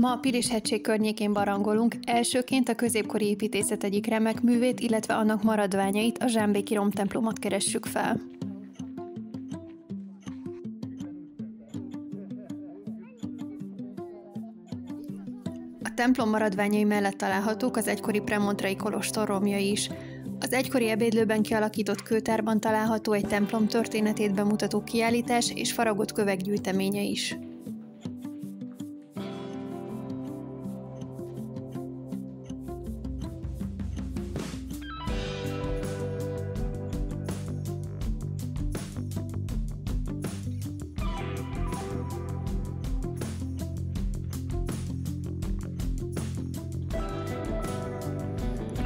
Ma a Pilis-hegység környékén barangolunk, elsőként a középkori építészet egyik remek művét, illetve annak maradványait, a zsámbéki romtemplomot keressük fel. A templom maradványai mellett találhatók az egykori premontrai kolostor romjai is. Az egykori ebédlőben kialakított kőtárban található egy templom történetét bemutató kiállítás és faragott kövek gyűjteménye is.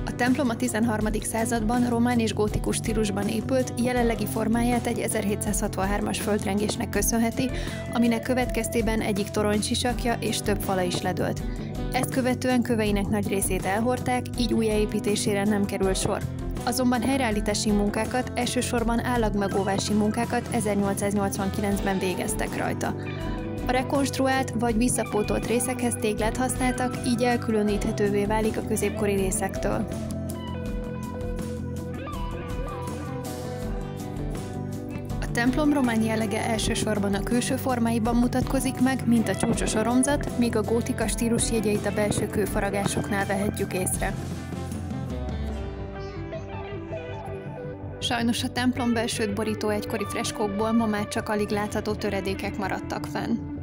A templom a 13. században román és gótikus stílusban épült, jelenlegi formáját egy 1763-as földrengésnek köszönheti, aminek következtében egyik toronysisakja és több fala is ledőlt. Ezt követően köveinek nagy részét elhordták, így újjáépítésére nem került sor. Azonban helyreállítási munkákat, elsősorban állagmegóvási munkákat 1889-ben végeztek rajta. A rekonstruált vagy visszapótolt részekhez téglát használtak, így elkülöníthetővé válik a középkori részektől. A templom román jellege elsősorban a külső formáiban mutatkozik meg, mint a csúcsos oromzat, míg a gótika stílus jegyeit a belső kőfaragásoknál vehetjük észre. Sajnos a templom belsőt borító egykori freskókból ma már csak alig látható töredékek maradtak fenn.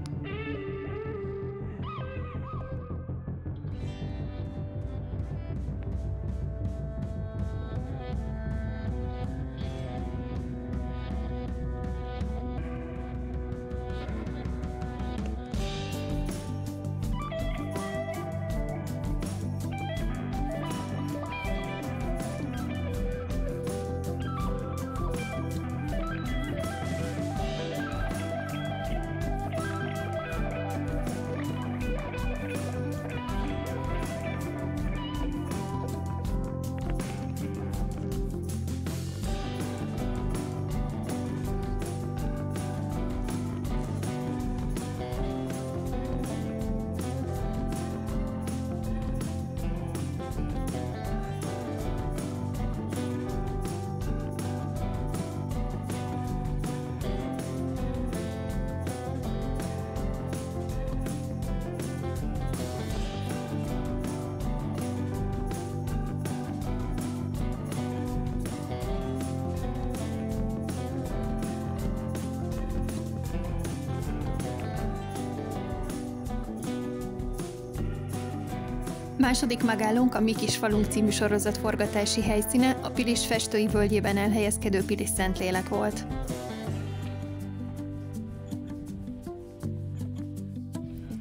Második megállónk a Mi kis falunk című sorozat forgatási helyszíne, a Pilis festői völgyében elhelyezkedő Pilis-Szentlélek volt.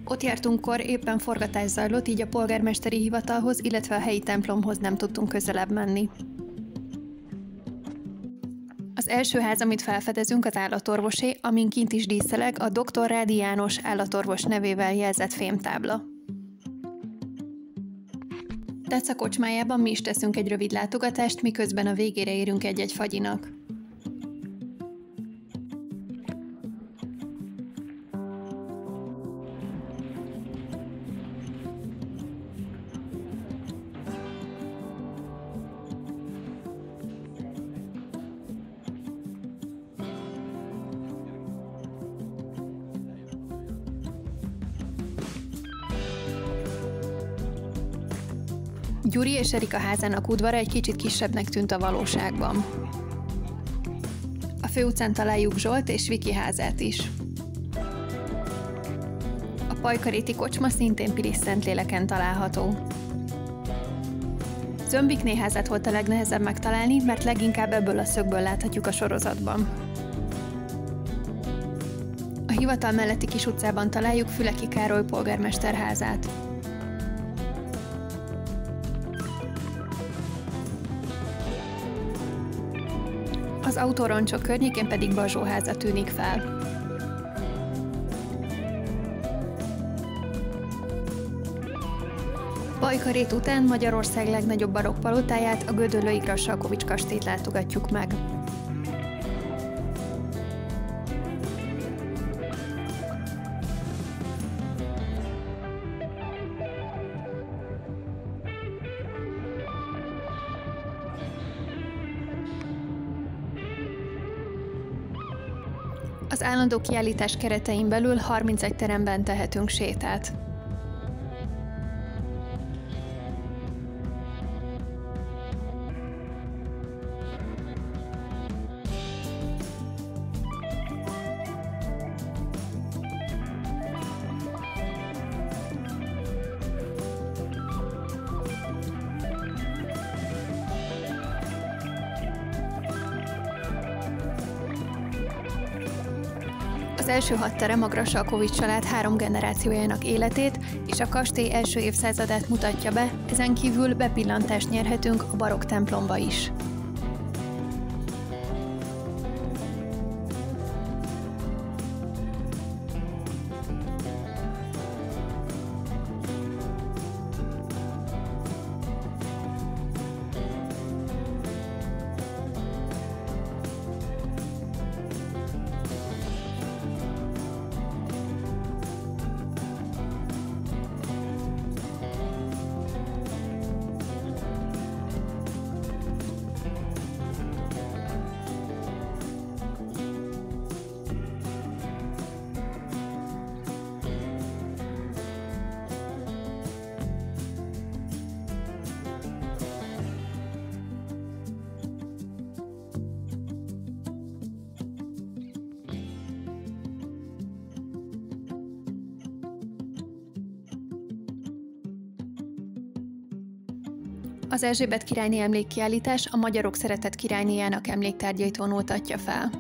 Ott jártunkkor éppen forgatás zajlott, így a polgármesteri hivatalhoz, illetve a helyi templomhoz nem tudtunk közelebb menni. Az első ház, amit felfedezünk, az állatorvosé, amin kint is díszeleg a Dr. Rádi János állatorvos nevével jelzett fémtábla. Tetsz kocsmájában mi is teszünk egy rövid látogatást, miközben a végére érünk egy-egy fagyinak. Gyuri és Erika házának udvara egy kicsit kisebbnek tűnt a valóságban. A főutcán találjuk Zsolt és Viki házát is. A Pajkaréti kocsma szintén Pilis-Szentléleken található. Zömbikné házát volt a legnehezebb megtalálni, mert leginkább ebből a szögből láthatjuk a sorozatban. A hivatal melletti kis utcában találjuk Füleki Károly polgármester házát. Az autóroncsok környékén pedig Bazsó háza tűnik fel. Pajkarét után Magyarország legnagyobb barokk palotáját, a gödöllői Grassalkovich kastélyt látogatjuk meg. Az állandó kiállítás keretein belül 31 teremben tehetünk sétát. Az első 6 terem a Grassalkovich család 3 generációjának életét és a kastély első évszázadát mutatja be, ezen kívül bepillantást nyerhetünk a barokk templomba is. Az Erzsébet királyné emlékkiállítás a magyarok szeretett királynéjának emléktárgyait vonultatja fel.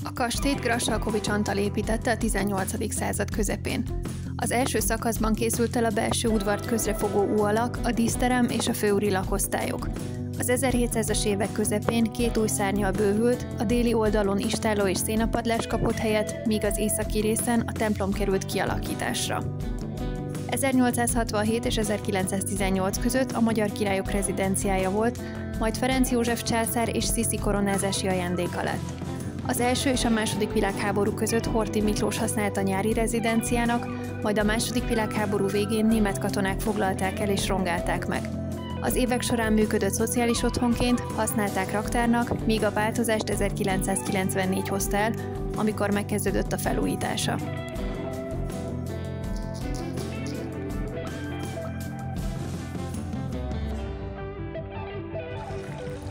A kastélyt Grassalkovich Antal építette a 18. század közepén. Az első szakaszban készült el a belső udvart közrefogó újalak, a díszterem és a főúri lakosztályok. Az 1700-as évek közepén 2 új szárnnyal bővült, a déli oldalon istálló és szénapadlás kapott helyet, míg az északi részen a templom került kialakításra. 1867 és 1918 között a magyar királyok rezidenciája volt, majd Ferenc József császár és Sziszi koronázási ajándéka lett. Az első és a második világháború között Horthy Miklós használta nyári rezidenciának, majd a második világháború végén német katonák foglalták el és rongálták meg. Az évek során működött szociális otthonként, használták raktárnak, míg a változást 1994 hozta el, amikor megkezdődött a felújítása.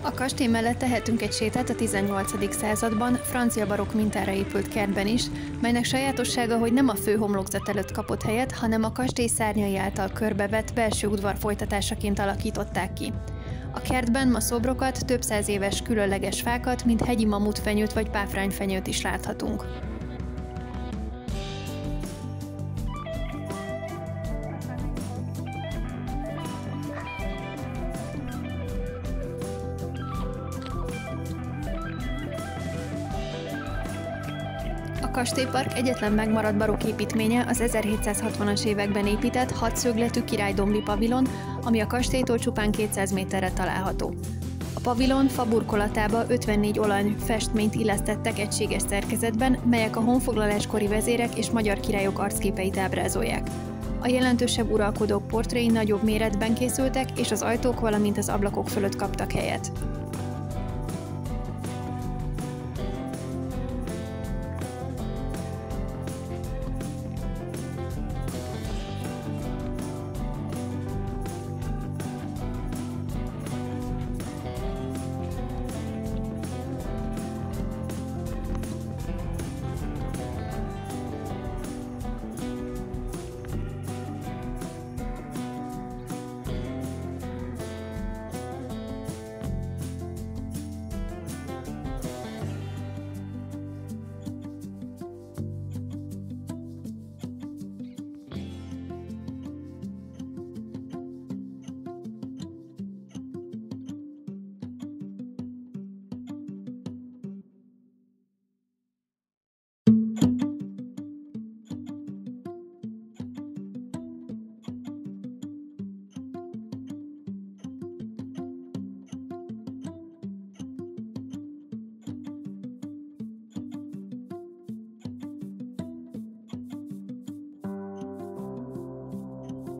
A kastély mellett tehetünk egy sétát a 18. században francia barokk mintára épült kertben is, melynek sajátossága, hogy nem a fő homlokzat előtt kapott helyet, hanem a kastély szárnyai által körbevett belső udvar folytatásaként alakították ki. A kertben ma szobrokat, több száz éves különleges fákat, mint hegyi mamutfenyőt vagy páfrányfenyőt is láthatunk. A kastélypark egyetlen megmaradt barokk építménye az 1760-as években épített 6 szögletű királydombli pavilon, ami a kastélytól csupán 200 méterre található. A pavilon fa burkolatába 54 olaj festményt illesztettek egységes szerkezetben, melyek a honfoglaláskori vezérek és magyar királyok arcképeit ábrázolják. A jelentősebb uralkodók portréi nagyobb méretben készültek, és az ajtók, valamint az ablakok fölött kaptak helyet.